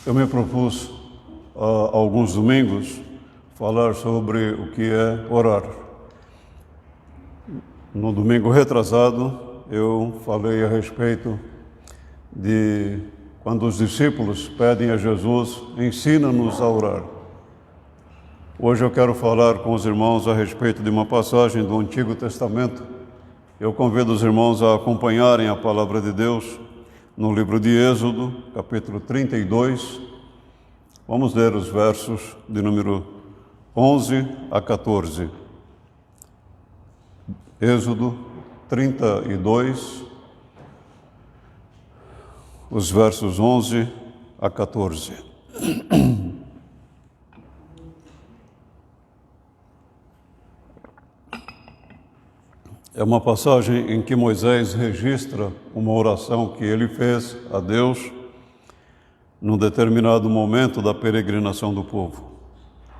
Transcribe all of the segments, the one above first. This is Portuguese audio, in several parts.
Eu me propus há alguns domingos falar sobre o que é orar. No domingo retrasado, eu falei a respeito de quando os discípulos pedem a Jesus, ensina-nos a orar. Hoje eu quero falar com os irmãos a respeito de uma passagem do Antigo Testamento. Eu convido os irmãos a acompanharem a palavra de Deus no livro de Êxodo, capítulo 32. Vamos ler os versos de número 11 a 14. Êxodo 32, os versos 11 a 14. É uma passagem em que Moisés registra uma oração que ele fez a Deus num determinado momento da peregrinação do povo.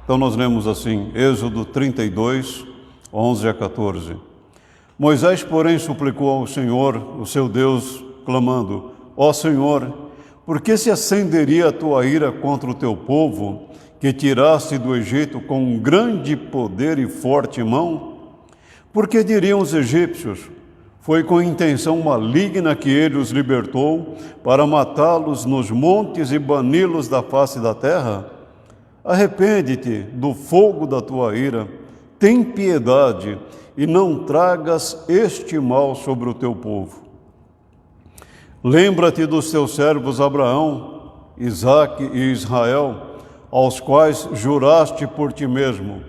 Então nós lemos assim, Êxodo 32, 11 a 14. Moisés, porém, suplicou ao Senhor, o seu Deus, clamando: Ó Senhor, por que se acenderia a tua ira contra o teu povo, que tiraste do Egito com um grande poder e forte mão? Porque diriam os egípcios: foi com intenção maligna que ele os libertou, para matá-los nos montes e bani-los da face da terra? Arrepende-te do fogo da tua ira, tem piedade, e não tragas este mal sobre o teu povo. Lembra-te dos teus servos Abraão, Isaque e Israel, aos quais juraste por ti mesmo: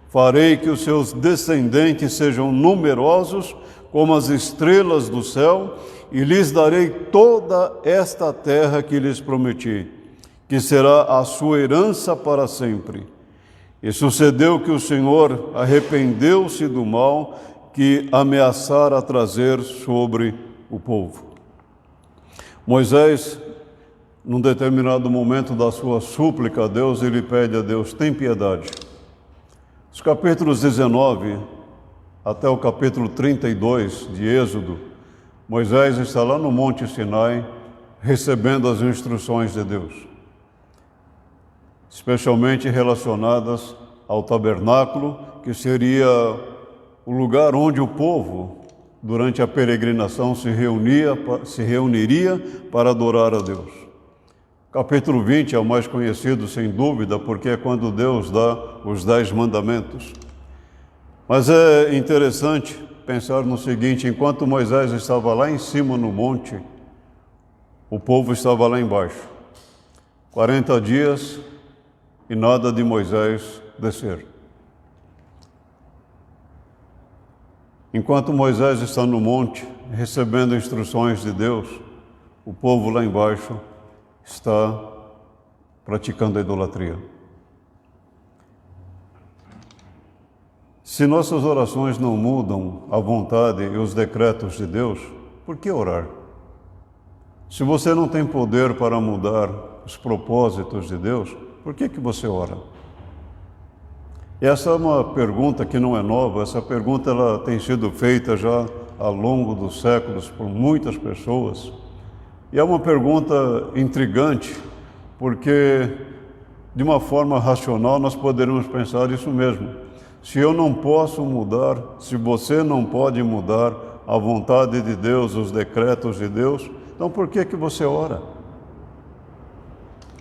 farei que os seus descendentes sejam numerosos como as estrelas do céu, e lhes darei toda esta terra que lhes prometi, que será a sua herança para sempre. E sucedeu que o Senhor arrependeu-se do mal que ameaçara trazer sobre o povo. Moisés, num determinado momento da sua súplica a Deus, ele pede a Deus: tem piedade. Os capítulos 19 até o capítulo 32 de Êxodo, Moisés está lá no Monte Sinai recebendo as instruções de Deus, especialmente relacionadas ao tabernáculo, que seria o lugar onde o povo, durante a peregrinação, se reuniria para adorar a Deus. Capítulo 20 é o mais conhecido, sem dúvida, porque é quando Deus dá os 10 mandamentos. Mas é interessante pensar no seguinte: enquanto Moisés estava lá em cima no monte, o povo estava lá embaixo. 40 dias e nada de Moisés descer. Enquanto Moisés está no monte, recebendo instruções de Deus, o povo lá embaixo está praticando a idolatria. Se nossas orações não mudam a vontade e os decretos de Deus, por que orar? Se você não tem poder para mudar os propósitos de Deus, por que você ora? Essa é uma pergunta que não é nova. Essa pergunta ela tem sido feita já ao longo dos séculos por muitas pessoas. E é uma pergunta intrigante, porque de uma forma racional nós poderíamos pensar isso mesmo. Se eu não posso mudar, se você não pode mudar a vontade de Deus, os decretos de Deus, então por que você ora?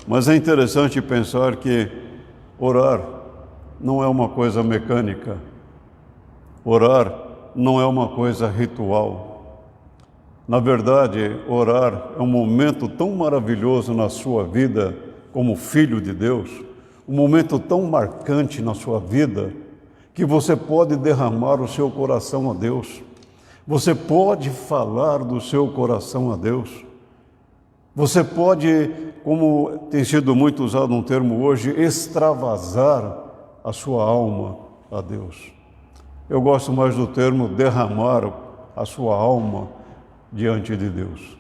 Mas é interessante pensar que orar não é uma coisa mecânica. Orar não é uma coisa ritual. Na verdade, orar é um momento tão maravilhoso na sua vida como filho de Deus, um momento tão marcante na sua vida, que você pode derramar o seu coração a Deus. Você pode falar do seu coração a Deus. Você pode, como tem sido muito usado um termo hoje, extravasar a sua alma a Deus. Eu gosto mais do termo derramar a sua alma diante de Deus.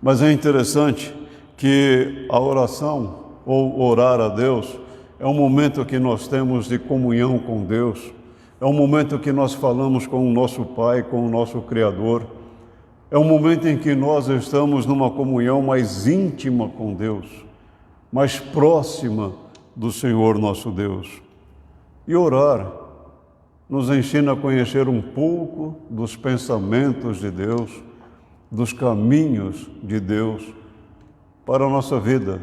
Mas é interessante que a oração, ou orar a Deus, é um momento que nós temos de comunhão com Deus, é um momento que nós falamos com o nosso Pai, com o nosso Criador, é um momento em que nós estamos numa comunhão mais íntima com Deus. mais próxima do Senhor nosso Deus. E orar nos ensina a conhecer um pouco dos pensamentos de Deus, dos caminhos de Deus para a nossa vida,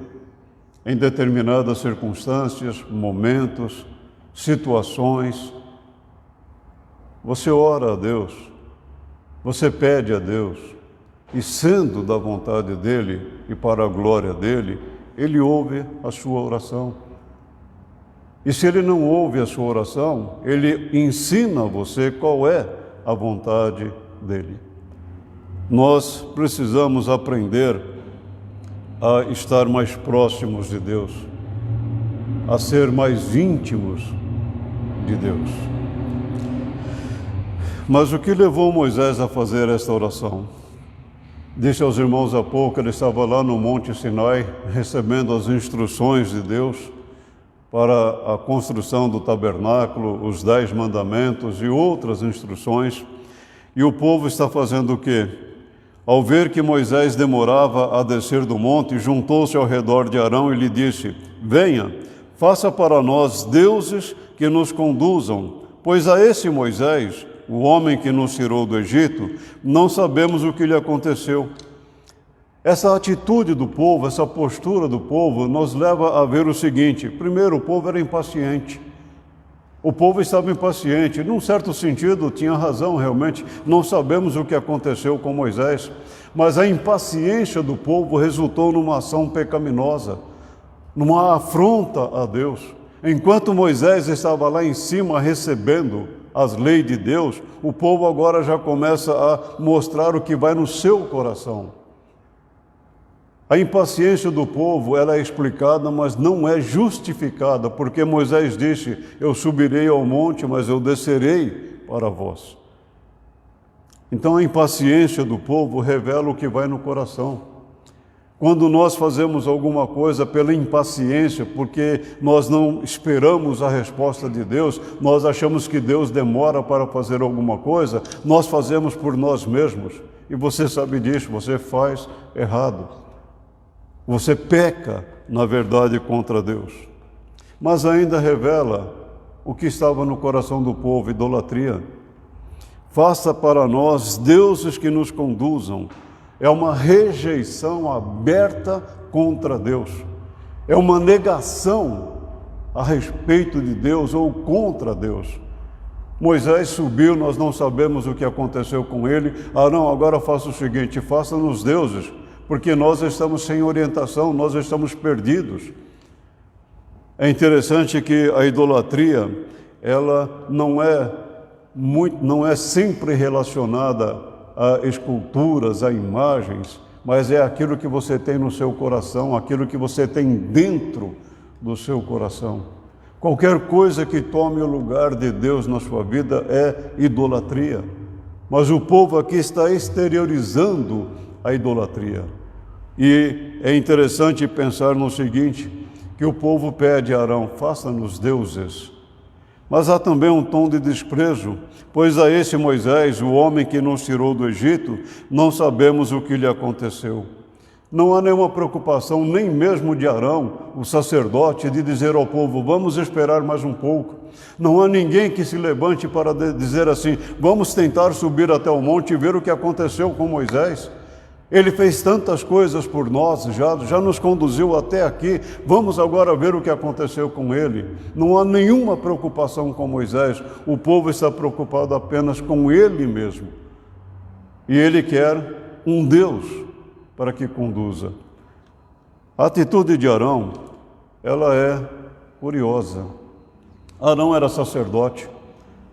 em determinadas circunstâncias, momentos, situações. Você ora a Deus, você pede a Deus, e sendo da vontade dEle e para a glória dEle, Ele ouve a sua oração. E se Ele não ouve a sua oração, Ele ensina a você qual é a vontade dEle. Nós precisamos aprender a estar mais próximos de Deus, a ser mais íntimos de Deus. Mas o que levou Moisés a fazer esta oração? Disse aos irmãos há pouco, ele estava lá no Monte Sinai, recebendo as instruções de Deus para a construção do tabernáculo, os 10 mandamentos e outras instruções. E o povo está fazendo o quê? Ao ver que Moisés demorava a descer do monte, juntou-se ao redor de Arão e lhe disse: venha, faça para nós deuses que nos conduzam, pois a esse Moisés, o homem que nos tirou do Egito, não sabemos o que lhe aconteceu. Essa atitude do povo, essa postura do povo, nos leva a ver o seguinte: primeiro, o povo era impaciente. O povo estava impaciente, num certo sentido, tinha razão realmente, não sabemos o que aconteceu com Moisés, mas a impaciência do povo resultou numa ação pecaminosa, numa afronta a Deus. Enquanto Moisés estava lá em cima recebendo as leis de Deus, o povo agora já começa a mostrar o que vai no seu coração. A impaciência do povo, ela é explicada, mas não é justificada, porque Moisés disse: eu subirei ao monte, mas eu descerei para vós. Então a impaciência do povo revela o que vai no coração. Quando nós fazemos alguma coisa pela impaciência, porque nós não esperamos a resposta de Deus, nós achamos que Deus demora para fazer alguma coisa, nós fazemos por nós mesmos. E você sabe disso, você faz errado. Você peca, na verdade, contra Deus. Mas ainda revela o que estava no coração do povo: idolatria. Faça para nós deuses que nos conduzam. É uma rejeição aberta contra Deus. É uma negação a respeito de Deus ou contra Deus. Moisés subiu, nós não sabemos o que aconteceu com ele. Arão, agora faça o seguinte: faça-nos deuses, porque nós estamos sem orientação, nós estamos perdidos. É interessante que a idolatria, ela não é sempre relacionada a esculturas, a imagens, mas é aquilo que você tem no seu coração, aquilo que você tem dentro do seu coração. Qualquer coisa que tome o lugar de Deus na sua vida é idolatria. Mas o povo aqui está exteriorizando a idolatria. E é interessante pensar no seguinte, que o povo pede a Arão: faça-nos deuses. Mas há também um tom de desprezo, pois a esse Moisés, o homem que nos tirou do Egito, não sabemos o que lhe aconteceu. Não há nenhuma preocupação, nem mesmo de Arão, o sacerdote, de dizer ao povo: vamos esperar mais um pouco. Não há ninguém que se levante para dizer assim: vamos tentar subir até o monte e ver o que aconteceu com Moisés. Ele fez tantas coisas por nós, já nos conduziu até aqui, vamos agora ver o que aconteceu com ele. Não há nenhuma preocupação com Moisés, o povo está preocupado apenas com ele mesmo. E ele quer um Deus para que conduza. A atitude de Arão, ela é curiosa. Arão era sacerdote,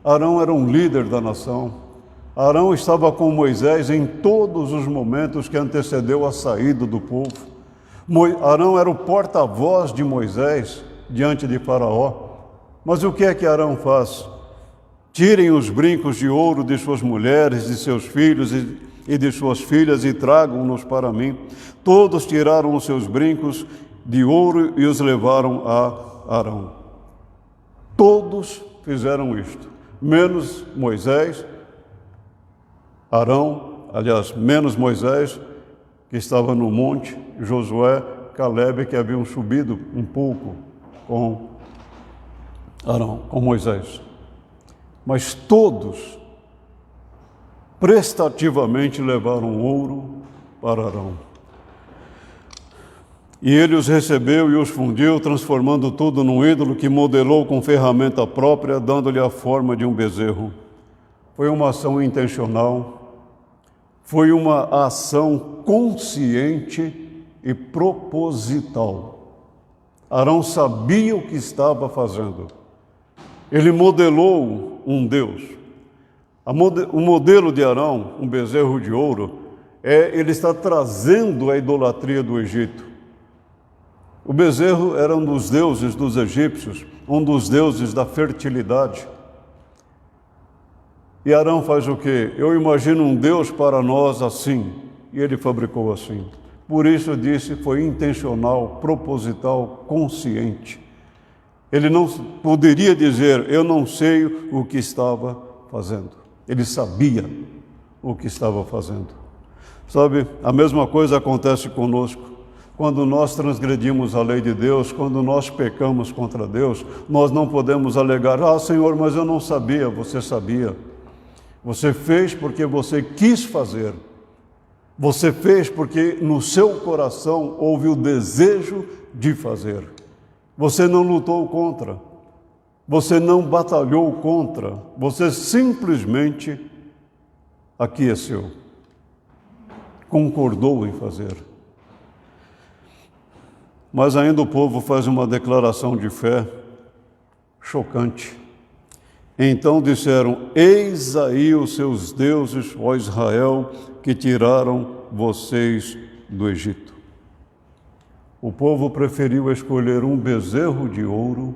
Arão era um líder da nação. Arão estava com Moisés em todos os momentos que antecedeu a saída do povo. Arão era o porta-voz de Moisés diante de Faraó. Mas o que é que Arão faz? Tirem os brincos de ouro de suas mulheres, de seus filhos e de suas filhas e tragam-nos para mim. Todos tiraram os seus brincos de ouro e os levaram a Arão. Todos fizeram isto, menos Moisés. Arão, aliás, menos Moisés, que estava no monte, Josué Caleb que haviam subido um pouco com Arão, com Moisés. Mas todos prestativamente levaram ouro para Arão. E ele os recebeu e os fundiu, transformando tudo num ídolo que modelou com ferramenta própria, dando-lhe a forma de um bezerro. Foi uma ação intencional, foi uma ação consciente e proposital. Arão sabia o que estava fazendo. Ele modelou um Deus. O modelo de Arão, um bezerro de ouro, ele está trazendo a idolatria do Egito. O bezerro era um dos deuses dos egípcios, um dos deuses da fertilidade. E Arão faz o quê? Eu imagino um Deus para nós assim, e ele fabricou assim. Por isso eu disse, foi intencional, proposital, consciente. Ele não poderia dizer, eu não sei o que estava fazendo. Ele sabia o que estava fazendo. Sabe, a mesma coisa acontece conosco. Quando nós transgredimos a lei de Deus, quando nós pecamos contra Deus, nós não podemos alegar, Senhor, mas eu não sabia, você sabia. Você fez porque você quis fazer. Você fez porque no seu coração houve o desejo de fazer. Você não lutou contra. Você não batalhou contra. Você simplesmente aqueceu. Concordou em fazer. Mas ainda o povo faz uma declaração de fé chocante. Então disseram, eis aí os seus deuses, ó Israel, que tiraram vocês do Egito. O povo preferiu escolher um bezerro de ouro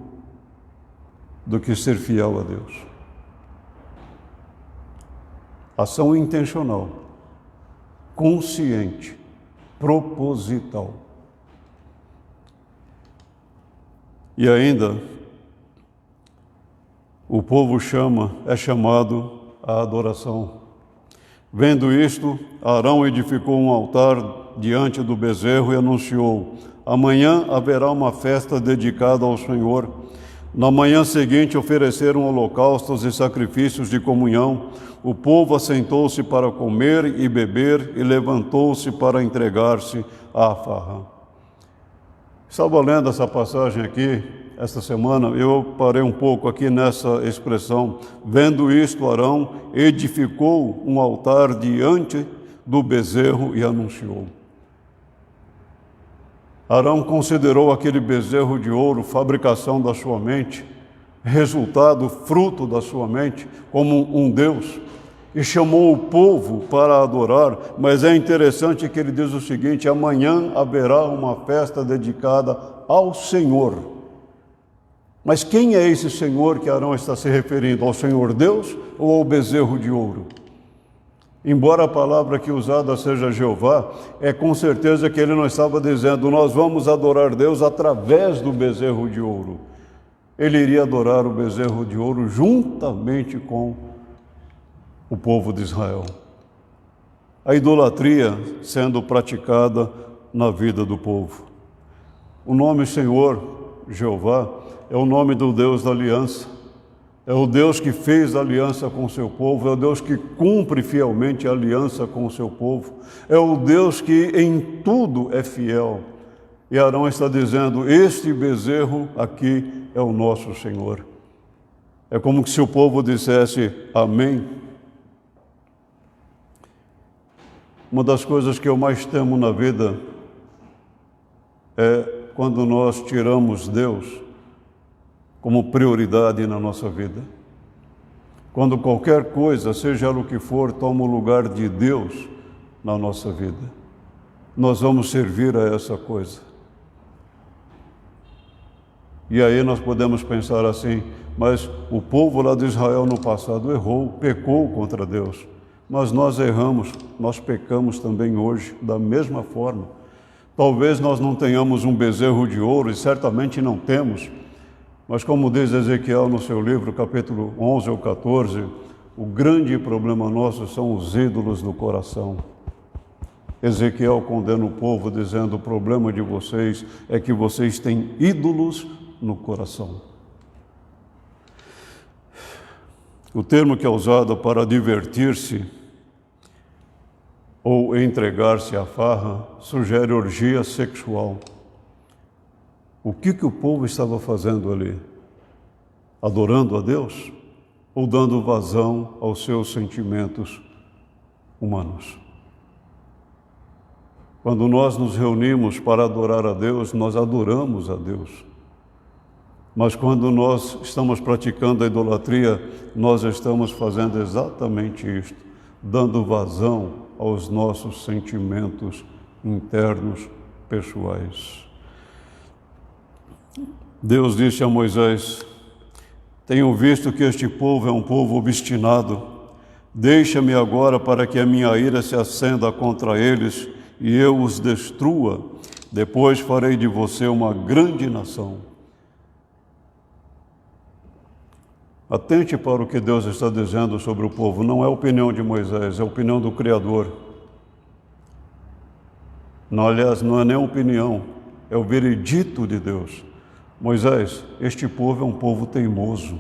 do que ser fiel a Deus. Ação intencional, consciente, proposital. E ainda, o povo é chamado à adoração. Vendo isto, Arão edificou um altar diante do bezerro e anunciou, amanhã haverá uma festa dedicada ao Senhor. Na manhã seguinte ofereceram holocaustos e sacrifícios de comunhão. O povo assentou-se para comer e beber e levantou-se para entregar-se à farra. Estava lendo essa passagem aqui, esta semana, eu parei um pouco aqui nessa expressão. Vendo isto, Arão edificou um altar diante do bezerro e anunciou. Arão considerou aquele bezerro de ouro, fabricação da sua mente, resultado, fruto da sua mente, como um Deus, e chamou o povo para adorar, mas é interessante que ele diz o seguinte, amanhã haverá uma festa dedicada ao Senhor. Mas quem é esse Senhor que Arão está se referindo? Ao Senhor Deus ou ao bezerro de ouro? Embora a palavra aqui usada seja Jeová, é com certeza que ele não estava dizendo, nós vamos adorar Deus através do bezerro de ouro. Ele iria adorar o bezerro de ouro juntamente com o povo de Israel. A idolatria sendo praticada na vida do povo. O nome Senhor, Jeová, é o nome do Deus da aliança. É o Deus que fez aliança com o seu povo, é o Deus que cumpre fielmente a aliança com o seu povo. É o Deus que em tudo é fiel. E Arão está dizendo, este bezerro aqui é o nosso Senhor. É como se o povo dissesse, amém. Uma das coisas que eu mais temo na vida é quando nós tiramos Deus como prioridade na nossa vida. Quando qualquer coisa, seja ela o que for, toma o lugar de Deus na nossa vida. Nós vamos servir a essa coisa. E aí nós podemos pensar assim, mas o povo lá de Israel no passado errou, pecou contra Deus. Mas nós erramos, nós pecamos também hoje, da mesma forma. Talvez nós não tenhamos um bezerro de ouro, e certamente não temos, mas como diz Ezequiel no seu livro, capítulo 11 ou 14, o grande problema nosso são os ídolos do coração. Ezequiel condena o povo dizendo: o problema de vocês é que vocês têm ídolos no coração. O termo que é usado para divertir-se ou entregar-se à farra sugere orgia sexual. O que o povo estava fazendo ali? Adorando a Deus ou dando vazão aos seus sentimentos humanos? Quando nós nos reunimos para adorar a Deus, nós adoramos a Deus. Mas quando nós estamos praticando a idolatria, nós estamos fazendo exatamente isto, dando vazão aos nossos sentimentos internos, pessoais. Deus disse a Moisés: tenho visto que este povo é um povo obstinado. Deixa-me agora para que a minha ira se acenda contra eles e eu os destrua. Depois farei de você uma grande nação. Atente para o que Deus está dizendo sobre o povo. Não é a opinião de Moisés, é a opinião do Criador. Não, aliás, não é nem opinião, é o veredito de Deus. Moisés, este povo é um povo teimoso.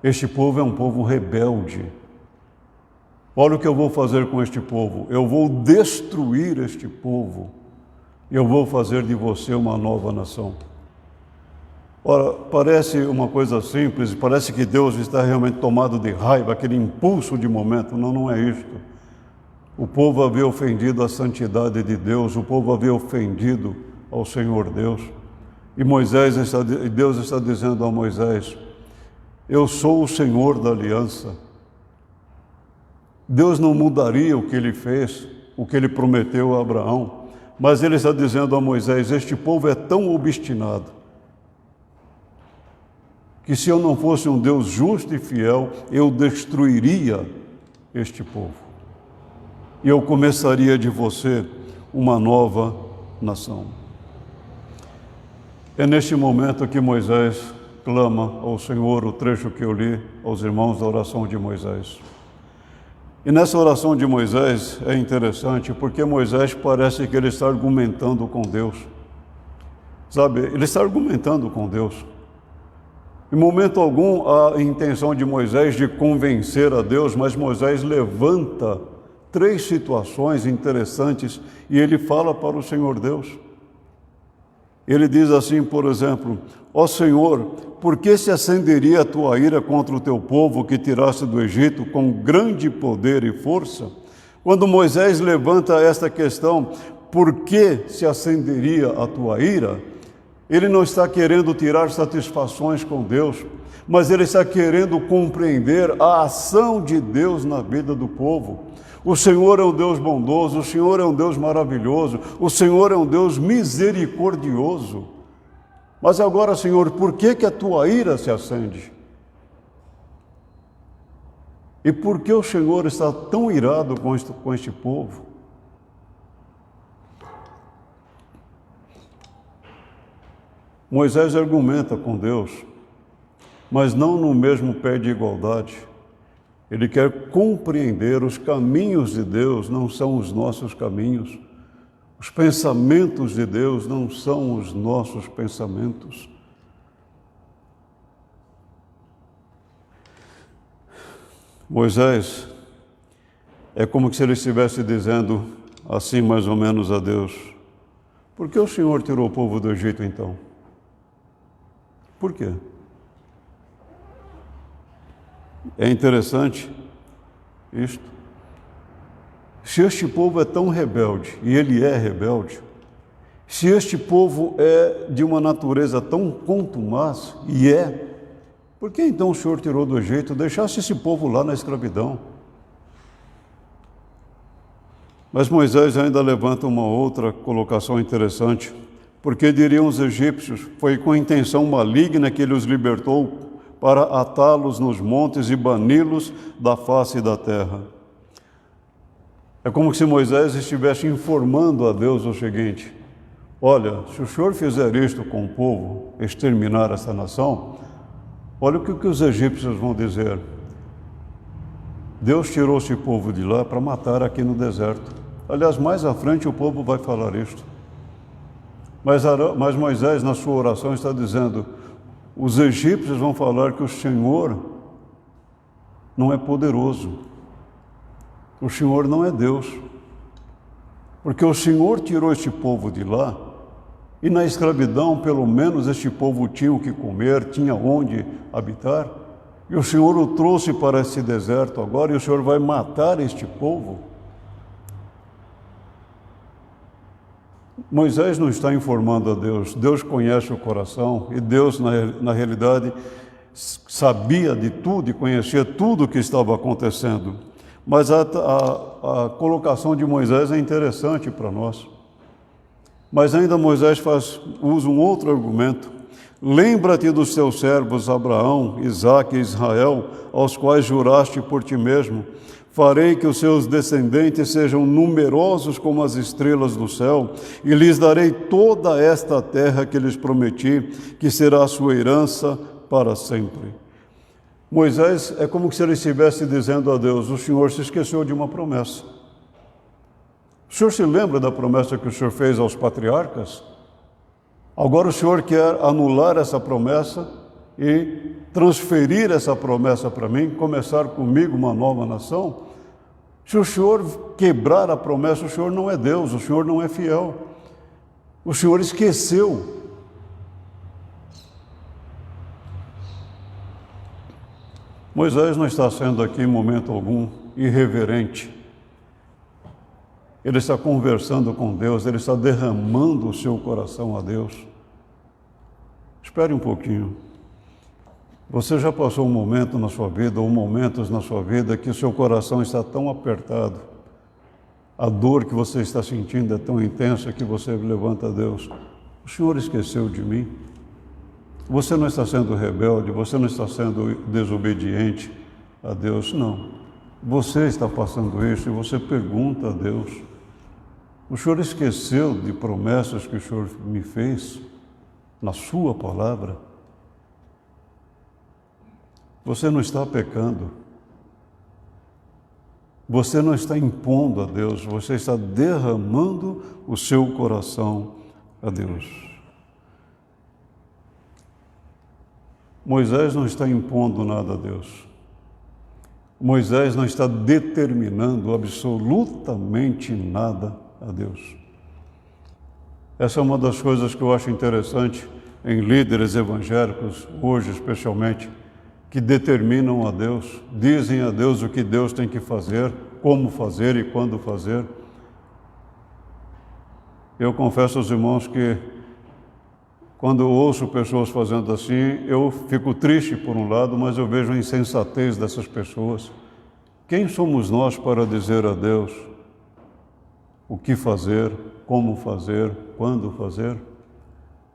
Este povo é um povo rebelde. Olha o que eu vou fazer com este povo. Eu vou destruir este povo. Eu vou fazer de você uma nova nação. Ora, parece uma coisa simples, parece que Deus está realmente tomado de raiva, aquele impulso de momento. Não, não é isto. O povo havia ofendido a santidade de Deus, o povo havia ofendido ao Senhor Deus. E Deus está dizendo a Moisés: eu sou o Senhor da aliança. Deus não mudaria o que ele fez, o que ele prometeu a Abraão, mas ele está dizendo a Moisés: este povo é tão obstinado, que se eu não fosse um Deus justo e fiel, eu destruiria este povo. E eu começaria de você uma nova nação. É neste momento que Moisés clama ao Senhor, o trecho que eu li aos irmãos da oração de Moisés. E nessa oração de Moisés é interessante, porque Moisés parece que ele está argumentando com Deus. Sabe, ele está argumentando com Deus. Em momento algum há a intenção de Moisés de convencer a Deus, mas Moisés levanta 3 situações interessantes e ele fala para o Senhor Deus. Ele diz assim, por exemplo: ó Senhor, por que se acenderia a tua ira contra o teu povo que tiraste do Egito com grande poder e força? Quando Moisés levanta esta questão, por que se acenderia a tua ira? Ele não está querendo tirar satisfações com Deus, mas ele está querendo compreender a ação de Deus na vida do povo. O Senhor é um Deus bondoso, o Senhor é um Deus maravilhoso, o Senhor é um Deus misericordioso. Mas agora, Senhor, por que a tua ira se acende? E por que o Senhor está tão irado com este povo? Moisés argumenta com Deus, mas não no mesmo pé de igualdade. Ele quer compreender os caminhos de Deus, não são os nossos caminhos. Os pensamentos de Deus não são os nossos pensamentos. Moisés é como se ele estivesse dizendo assim mais ou menos a Deus: por que o Senhor tirou o povo do Egito então? Por quê? É interessante isto. Se este povo é tão rebelde, e ele é rebelde, se este povo é de uma natureza tão contumaz, e por que então o Senhor tirou do Egito? Deixasse esse povo lá na escravidão. Mas Moisés ainda levanta uma outra colocação interessante, porque diriam os egípcios: foi com intenção maligna que ele os libertou para atá-los nos montes e bani-los da face da terra. É como se Moisés estivesse informando a Deus o seguinte: olha, se o Senhor fizer isto com o povo, exterminar essa nação, olha o que os egípcios vão dizer. Deus tirou esse povo de lá para matar aqui no deserto. Aliás, mais à frente o povo vai falar isto. Mas Moisés, na sua oração, está dizendo: os egípcios vão falar que o Senhor não é poderoso, o Senhor não é Deus, porque o Senhor tirou este povo de lá, e na escravidão, pelo menos, este povo tinha o que comer, tinha onde habitar, e o Senhor o trouxe para esse deserto agora, e o Senhor vai matar este povo. Moisés não está informando a Deus, Deus conhece o coração, e Deus, na realidade, sabia de tudo e conhecia tudo o que estava acontecendo. Mas a colocação de Moisés é interessante para nós. Mas ainda Moisés usa um outro argumento. Lembra-te dos teus servos Abraão, Isaque e Israel, aos quais juraste por ti mesmo. Farei que os seus descendentes sejam numerosos como as estrelas do céu, e lhes darei toda esta terra que lhes prometi, que será a sua herança para sempre. Moisés é como se ele estivesse dizendo a Deus: o Senhor se esqueceu de uma promessa. O Senhor se lembra da promessa que o Senhor fez aos patriarcas? Agora o Senhor quer anular essa promessa e transferir essa promessa para mim, começar comigo uma nova nação. Se o Senhor quebrar a promessa, o Senhor não é Deus, o Senhor não é fiel. O Senhor esqueceu. Moisés não está sendo aqui, em momento algum, irreverente. Ele está conversando com Deus, ele está derramando o seu coração a Deus. Espere um pouquinho. Você já passou um momento na sua vida, ou momentos na sua vida, que o seu coração está tão apertado, a dor que você está sentindo é tão intensa que você levanta a Deus: o Senhor esqueceu de mim? Você não está sendo rebelde, você não está sendo desobediente a Deus, não. Você está passando isso e você pergunta a Deus: o Senhor esqueceu de promessas que o Senhor me fez na sua palavra? Você não está pecando. Você não está impondo a Deus, você está derramando o seu coração a Deus. Moisés não está impondo nada a Deus. Moisés não está determinando absolutamente nada a Deus. Essa é uma das coisas que eu acho interessante em líderes evangélicos, hoje especialmente, que determinam a Deus, dizem a Deus o que Deus tem que fazer, como fazer e quando fazer. Eu confesso aos irmãos que, quando eu ouço pessoas fazendo assim, eu fico triste por um lado, mas eu vejo a insensatez dessas pessoas. Quem somos nós para dizer a Deus o que fazer, como fazer, quando fazer?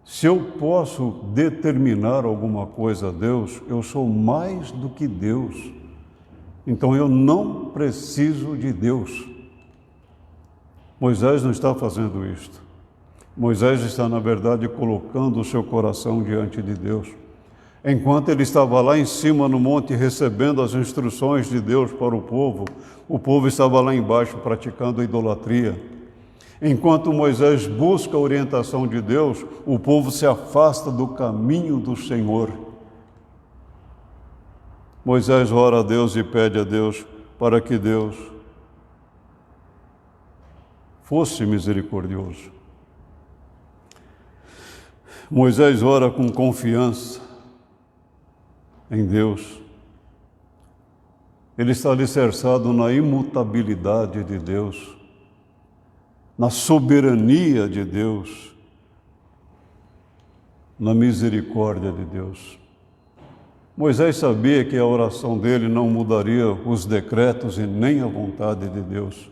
Se eu posso determinar alguma coisa a Deus, eu sou mais do que Deus. Então eu não preciso de Deus. Moisés não está fazendo isto. Moisés está, na verdade, colocando o seu coração diante de Deus. Enquanto ele estava lá em cima no monte recebendo as instruções de Deus para o povo estava lá embaixo praticando a idolatria. Enquanto Moisés busca a orientação de Deus, o povo se afasta do caminho do Senhor. Moisés ora a Deus e pede a Deus para que Deus fosse misericordioso. Moisés ora com confiança em Deus. Ele está alicerçado na imutabilidade de Deus, na soberania de Deus, na misericórdia de Deus. Moisés sabia que a oração dele não mudaria os decretos e nem a vontade de Deus.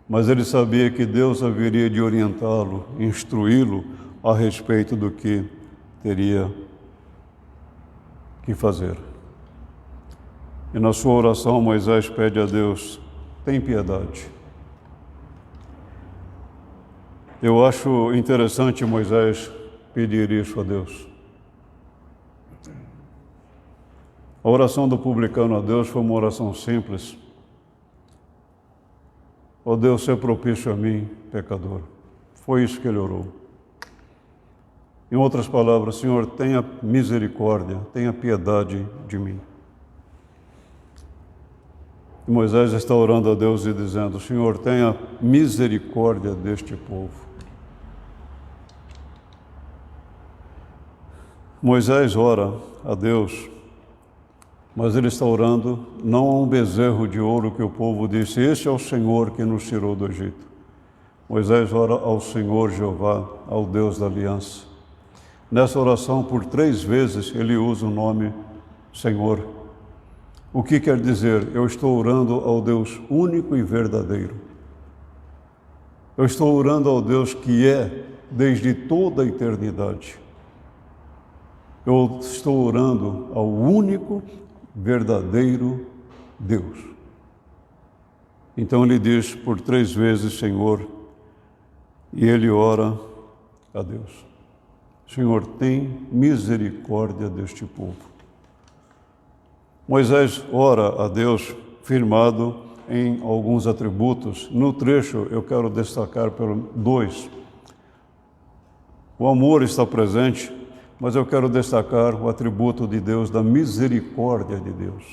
Mas ele sabia que Deus haveria de orientá-lo, instruí-lo a respeito do que teria que fazer. E na sua oração, Moisés pede a Deus: tem piedade. Eu acho interessante Moisés pedir isso a Deus. A oração do publicano a Deus foi uma oração simples. Ó Deus, seja propício a mim, pecador. Foi isso que ele orou. Em outras palavras, Senhor, tenha misericórdia, tenha piedade de mim. E Moisés está orando a Deus e dizendo: Senhor, tenha misericórdia deste povo. Moisés ora a Deus, mas ele está orando não a um bezerro de ouro que o povo disse: este é o Senhor que nos tirou do Egito. Moisés ora ao Senhor Jeová, ao Deus da aliança. Nessa oração, por 3 vezes, ele usa o nome Senhor. O que quer dizer? Eu estou orando ao Deus único e verdadeiro. Eu estou orando ao Deus que é desde toda a eternidade. Eu estou orando ao único, verdadeiro Deus. Então ele diz por 3 vezes Senhor, e ele ora a Deus: Senhor, tem misericórdia deste povo. Moisés ora a Deus firmado em alguns atributos. No trecho eu quero destacar 2. O amor está presente, mas eu quero destacar o atributo de Deus, da misericórdia de Deus.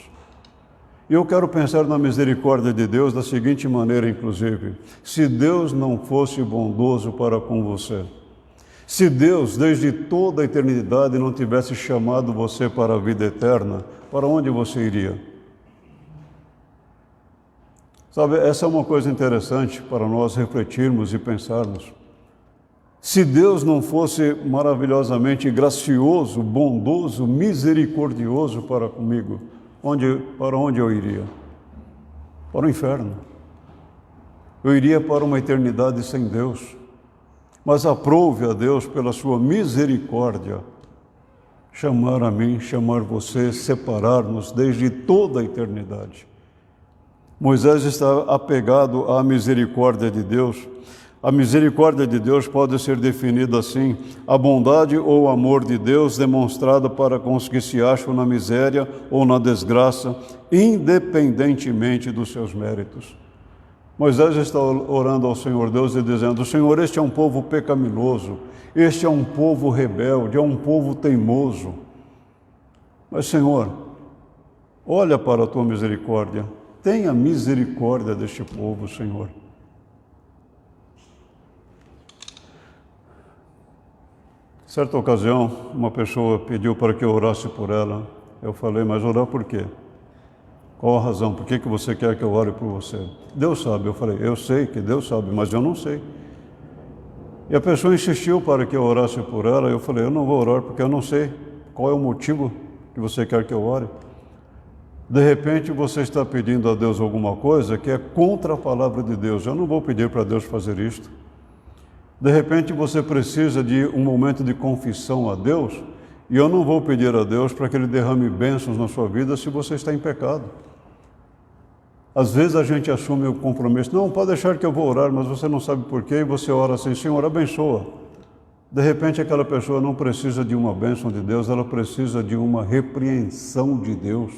E eu quero pensar na misericórdia de Deus da seguinte maneira, inclusive: se Deus não fosse bondoso para com você, se Deus, desde toda a eternidade, não tivesse chamado você para a vida eterna, para onde você iria? Sabe, essa é uma coisa interessante para nós refletirmos e pensarmos. Se Deus não fosse maravilhosamente gracioso, bondoso, misericordioso para comigo, para onde eu iria? Para o inferno. Eu iria para uma eternidade sem Deus. Mas aprove a Deus, pela sua misericórdia, chamar a mim, chamar você, separar-nos desde toda a eternidade. Moisés está apegado à misericórdia de Deus. A misericórdia de Deus pode ser definida assim: a bondade ou o amor de Deus demonstrado para com os que se acham na miséria ou na desgraça, independentemente dos seus méritos. Moisés está orando ao Senhor Deus e dizendo: Senhor, este é um povo pecaminoso, este é um povo rebelde, é um povo teimoso. Mas, Senhor, olha para a tua misericórdia, tenha misericórdia deste povo, Senhor. Certa ocasião, uma pessoa pediu para que eu orasse por ela. Eu falei: mas orar por quê? Qual a razão? Por que você quer que eu ore por você? Deus sabe. Eu falei: eu sei que Deus sabe, mas eu não sei. E a pessoa insistiu para que eu orasse por ela. Eu falei: eu não vou orar porque eu não sei qual é o motivo que você quer que eu ore. De repente você está pedindo a Deus alguma coisa que é contra a palavra de Deus. Eu não vou pedir para Deus fazer isto. De repente você precisa de um momento de confissão a Deus, e eu não vou pedir a Deus para que Ele derrame bênçãos na sua vida se você está em pecado. Às vezes a gente assume o compromisso: não, pode deixar que eu vou orar, mas você não sabe por quê, e você ora assim: Senhor, abençoa. De repente aquela pessoa não precisa de uma bênção de Deus, ela precisa de uma repreensão de Deus.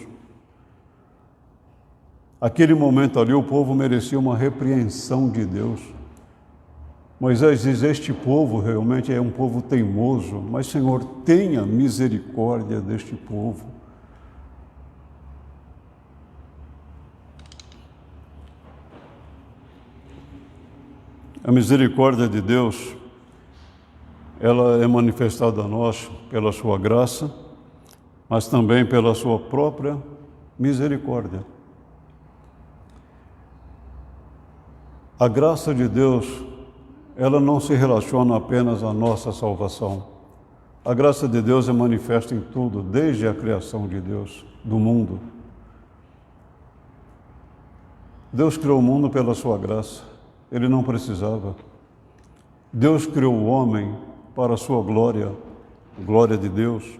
Aquele momento ali o povo merecia uma repreensão de Deus. Moisés diz: este povo realmente é um povo teimoso, mas, Senhor, tenha misericórdia deste povo. A misericórdia de Deus, ela é manifestada a nós pela sua graça, mas também pela sua própria misericórdia. A graça de Deus, ela não se relaciona apenas à nossa salvação. A graça de Deus é manifesta em tudo, desde a criação de Deus, do mundo. Deus criou o mundo pela sua graça. Ele não precisava. Deus criou o homem para a sua glória, a glória de Deus.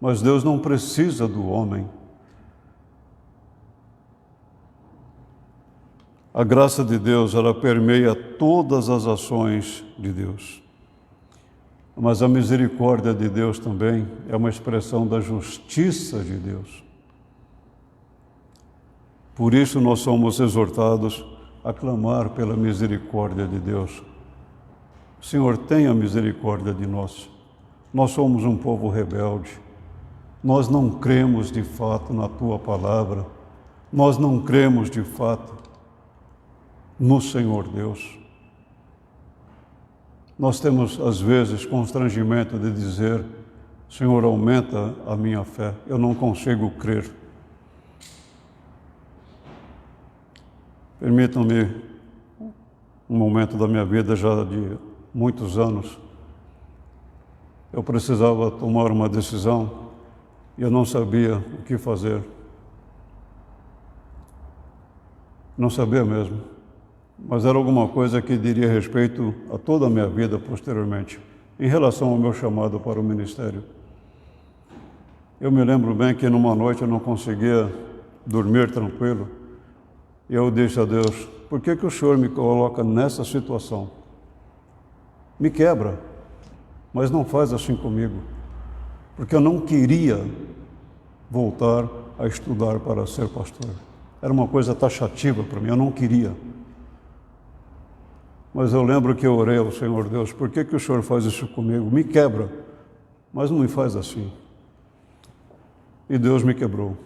Mas Deus não precisa do homem. A graça de Deus, ela permeia todas as ações de Deus. Mas a misericórdia de Deus também é uma expressão da justiça de Deus. Por isso nós somos exortados a clamar pela misericórdia de Deus. Senhor, tenha misericórdia de nós. Nós somos um povo rebelde. Nós não cremos de fato na Tua palavra. Nós não cremos de fato no Senhor Deus. Nós temos, às vezes, constrangimento de dizer: Senhor, aumenta a minha fé. Eu não consigo crer. Permitam-me um momento da minha vida, já de muitos anos. Eu precisava tomar uma decisão e eu não sabia o que fazer. Não sabia mesmo. Mas era alguma coisa que diria respeito a toda a minha vida posteriormente, em relação ao meu chamado para o ministério. Eu me lembro bem que numa noite eu não conseguia dormir tranquilo. E eu disse a Deus: por que o Senhor me coloca nessa situação? Me quebra, mas não faz assim comigo. Porque eu não queria voltar a estudar para ser pastor. Era uma coisa taxativa para mim, eu não queria. Mas eu lembro que eu orei ao Senhor: Deus, por que o Senhor faz isso comigo? Me quebra, mas não me faz assim. E Deus me quebrou.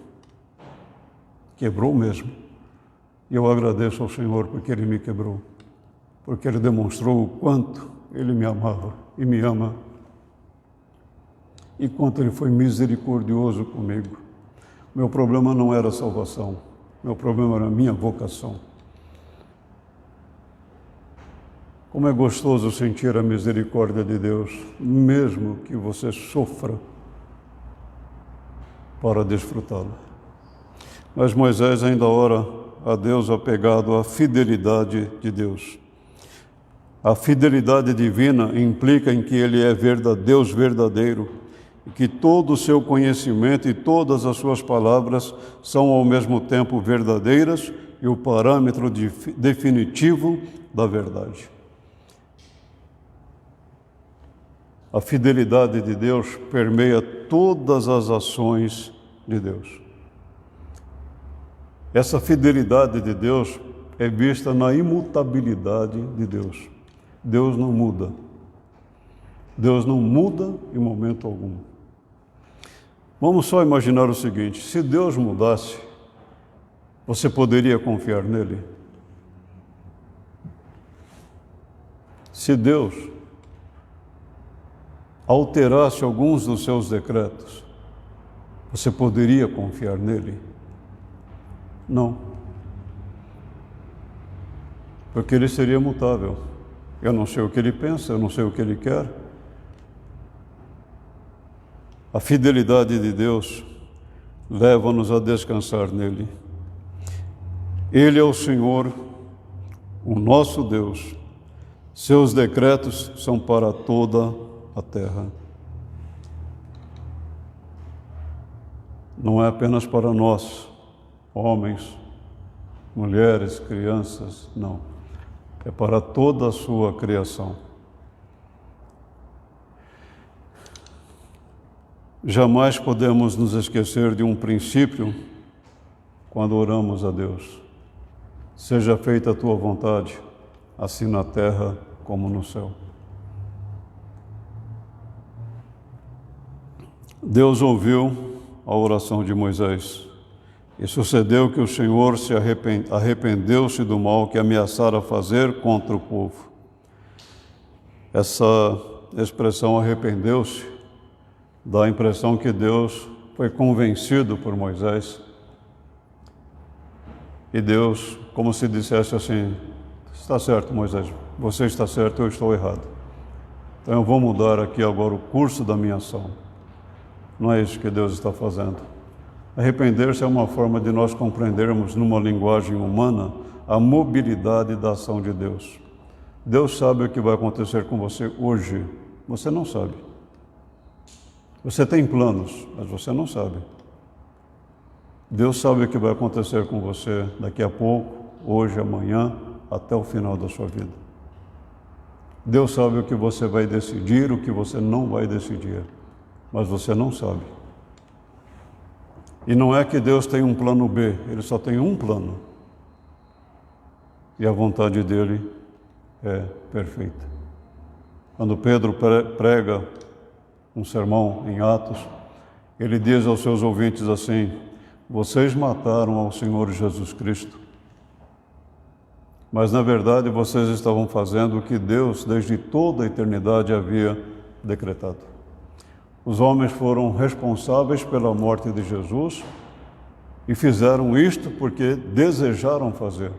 Quebrou mesmo. E eu agradeço ao Senhor porque Ele me quebrou. Porque Ele demonstrou o quanto Ele me amava e me ama. E quanto Ele foi misericordioso comigo. Meu problema não era a salvação. Meu problema era a minha vocação. Como é gostoso sentir a misericórdia de Deus, mesmo que você sofra para desfrutá-la. Mas Moisés ainda ora a Deus apegado à fidelidade de Deus. A fidelidade divina implica em que Ele é Deus verdadeiro e que todo o seu conhecimento e todas as suas palavras são ao mesmo tempo verdadeiras e o parâmetro definitivo da verdade. A fidelidade de Deus permeia todas as ações de Deus. Essa fidelidade de Deus é vista na imutabilidade de Deus. Deus não muda. Deus não muda em momento algum. Vamos só imaginar o seguinte: se Deus mudasse, você poderia confiar nele? Se Deus alterasse alguns dos seus decretos, você poderia confiar nele? Não. Porque ele seria mutável. Eu não sei o que ele pensa, eu não sei o que ele quer. A fidelidade de Deus leva-nos a descansar nele. Ele é o Senhor, o nosso Deus. Seus decretos são para toda a terra. Não é apenas para nós, homens, mulheres, crianças, não. É para toda a sua criação. Jamais podemos nos esquecer de um princípio quando oramos a Deus. Seja feita a tua vontade, assim na terra como no céu. Deus ouviu a oração de Moisés. E sucedeu que o Senhor se arrependeu-se do mal que ameaçara fazer contra o povo. Essa expressão arrependeu-se dá a impressão que Deus foi convencido por Moisés. E Deus, como se dissesse assim: está certo, Moisés, você está certo, eu estou errado. Então eu vou mudar aqui agora o curso da minha ação. Não é isso que Deus está fazendo. Arrepender-se é uma forma de nós compreendermos, numa linguagem humana, a mobilidade da ação de Deus. Deus sabe o que vai acontecer com você hoje. Você não sabe. Você tem planos, mas você não sabe. Deus sabe o que vai acontecer com você daqui a pouco, hoje, amanhã, até o final da sua vida. Deus sabe o que você vai decidir, o que você não vai decidir, mas você não sabe. E não é que Deus tem um plano B, Ele só tem um plano. e a vontade dele é perfeita. Quando Pedro prega um sermão em Atos, ele diz aos seus ouvintes assim: vocês mataram ao Senhor Jesus Cristo, mas na verdade vocês estavam fazendo o que Deus desde toda a eternidade havia decretado. Os homens foram responsáveis pela morte de Jesus e fizeram isto porque desejaram fazer.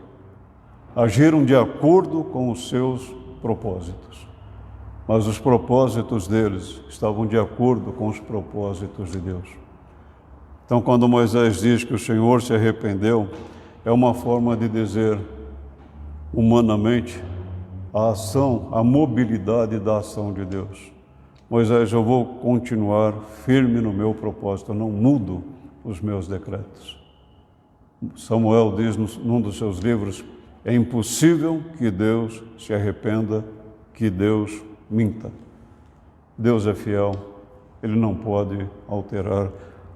Agiram de acordo com os seus propósitos. Mas os propósitos deles estavam de acordo com os propósitos de Deus. Então, quando Moisés diz que o Senhor se arrependeu, é uma forma de dizer, humanamente, a ação, a mobilidade da ação de Deus. Moisés, eu vou continuar firme no meu propósito, eu não mudo os meus decretos. Samuel diz num dos seus livros, é impossível que Deus se arrependa, que Deus minta. Deus é fiel, Ele não pode alterar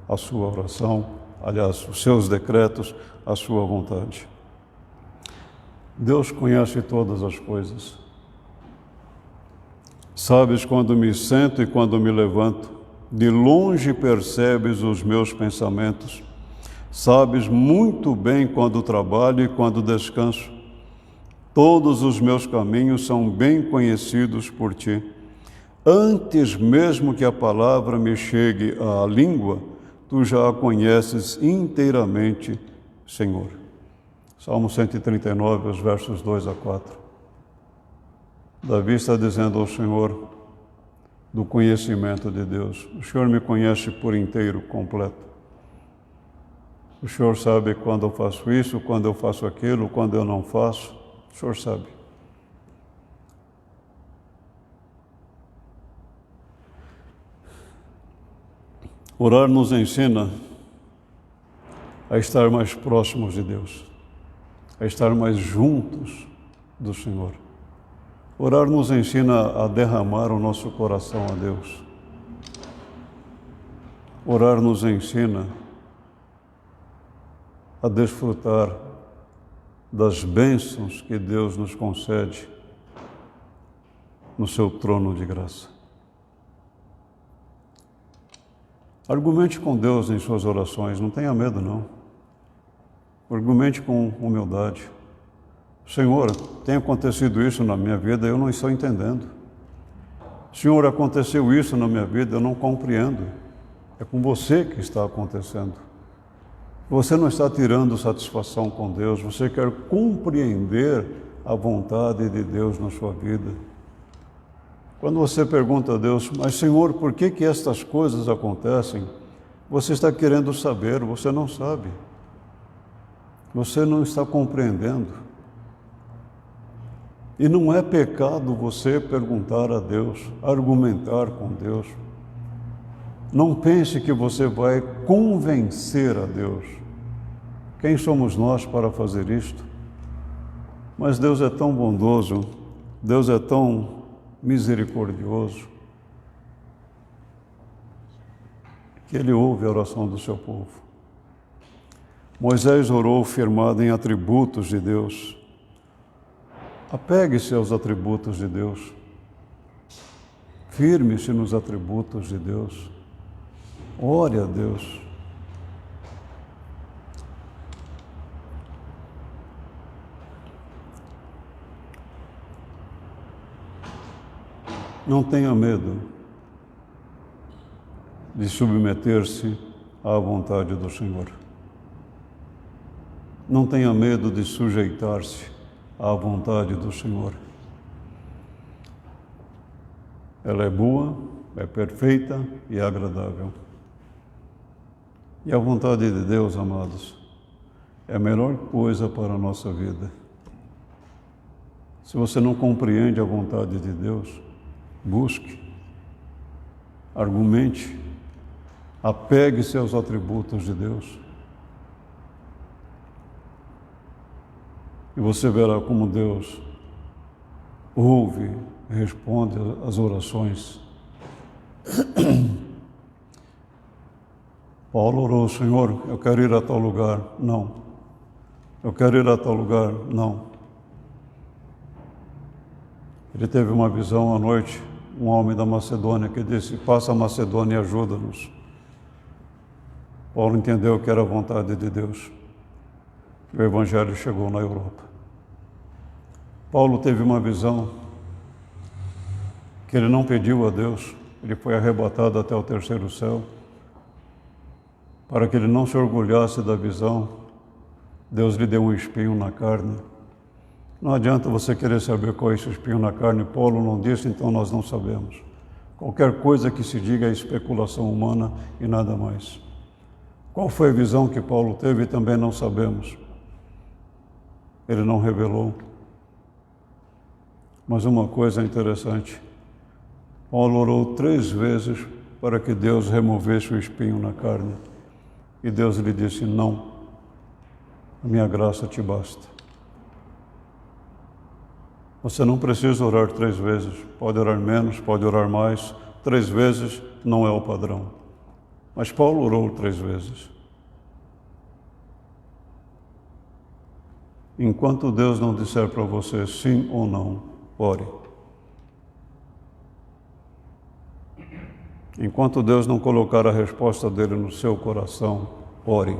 a sua oração, aliás, os seus decretos, a sua vontade. Deus conhece todas as coisas. Sabes quando me sento e quando me levanto, de longe percebes os meus pensamentos. Sabes muito bem quando trabalho e quando descanso. Todos os meus caminhos são bem conhecidos por ti. Antes mesmo que a palavra me chegue à língua, tu já a conheces inteiramente, Senhor. Salmo 139, os versos 2 a 4. Davi está dizendo ao Senhor do conhecimento de Deus. O Senhor me conhece por inteiro, completo. O Senhor sabe quando eu faço isso, quando eu faço aquilo, quando eu não faço. O Senhor sabe. Orar nos ensina a estar mais próximos de Deus, a estar mais juntos do Senhor. Orar nos ensina a derramar o nosso coração a Deus. Orar nos ensina a desfrutar das bênçãos que Deus nos concede no seu trono de graça. Argumente com Deus em suas orações, não tenha medo não. Argumente com humildade. Senhor, tem acontecido isso na minha vida, eu não estou entendendo. Senhor, aconteceu isso na minha vida, eu não compreendo. É com você que está acontecendo. Você não está tirando satisfação com Deus, você quer compreender a vontade de Deus na sua vida. Quando você pergunta a Deus, mas Senhor, por que estas coisas acontecem? Você está querendo saber, você não sabe. Você não está compreendendo. E não é pecado você perguntar a Deus, argumentar com Deus. Não pense que você vai convencer a Deus. Quem somos nós para fazer isto? Mas Deus é tão bondoso, Deus é tão misericordioso, que Ele ouve a oração do seu povo. Moisés orou firmado em atributos de Deus. Apegue-se aos atributos de Deus. Firme-se nos atributos de Deus. Ore a Deus. Não tenha medo de submeter-se à vontade do Senhor. Não tenha medo de sujeitar-se à vontade do Senhor. Ela é boa, é perfeita e é agradável. E a vontade de Deus, amados, é a melhor coisa para a nossa vida. Se você não compreende a vontade de Deus, busque, argumente, apegue-se aos atributos de Deus. E você verá como Deus ouve e responde às orações. Paulo orou, Senhor, eu quero ir a tal lugar. Não. Eu quero ir a tal lugar. Não. Ele teve uma visão à noite, um homem da Macedônia que disse: passa a Macedônia e ajuda-nos. Paulo entendeu que era a vontade de Deus. O Evangelho chegou na Europa. Paulo teve uma visão que ele não pediu a Deus, ele foi arrebatado até o terceiro céu. Para que ele não se orgulhasse da visão, Deus lhe deu um espinho na carne. Não adianta você querer saber qual é esse espinho na carne. Paulo não disse, então nós não sabemos. Qualquer coisa que se diga é especulação humana e nada mais. Qual foi a visão que Paulo teve também não sabemos. Ele não revelou. Mas uma coisa interessante, Paulo orou 3 vezes para que Deus removesse o espinho na carne. E Deus lhe disse: não, a minha graça te basta. Você não precisa orar 3 vezes, pode orar menos, pode orar mais. 3 vezes não é o padrão. Mas Paulo orou 3 vezes. Enquanto Deus não disser para você sim ou não, ore. Enquanto Deus não colocar a resposta dele no seu coração, ore.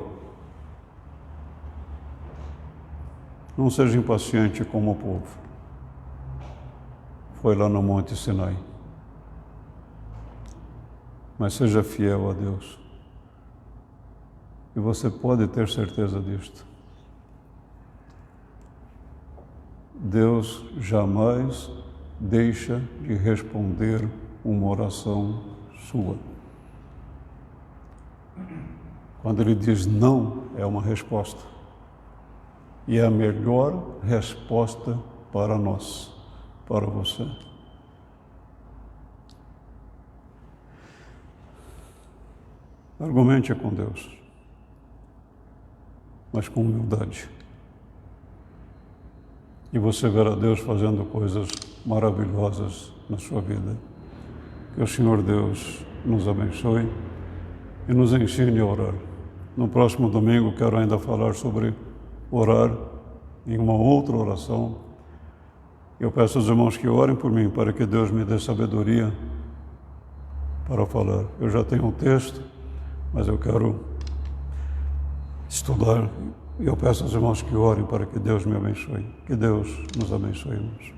Não seja impaciente como o povo. Foi lá no Monte Sinai. Mas seja fiel a Deus. E você pode ter certeza disto. Deus jamais deixa de responder uma oração sua. Quando Ele diz não, é uma resposta. E é a melhor resposta para nós, para você. Argumente com Deus, mas com humildade. E você verá Deus fazendo coisas maravilhosas na sua vida. Que o Senhor Deus nos abençoe e nos ensine a orar. No próximo domingo quero ainda falar sobre orar em uma outra oração. Eu peço aos irmãos que orem por mim para que Deus me dê sabedoria para falar. Eu já tenho um texto, mas eu quero estudar. E eu peço aos irmãos que orem para que Deus me abençoe. Que Deus nos abençoe, irmãos.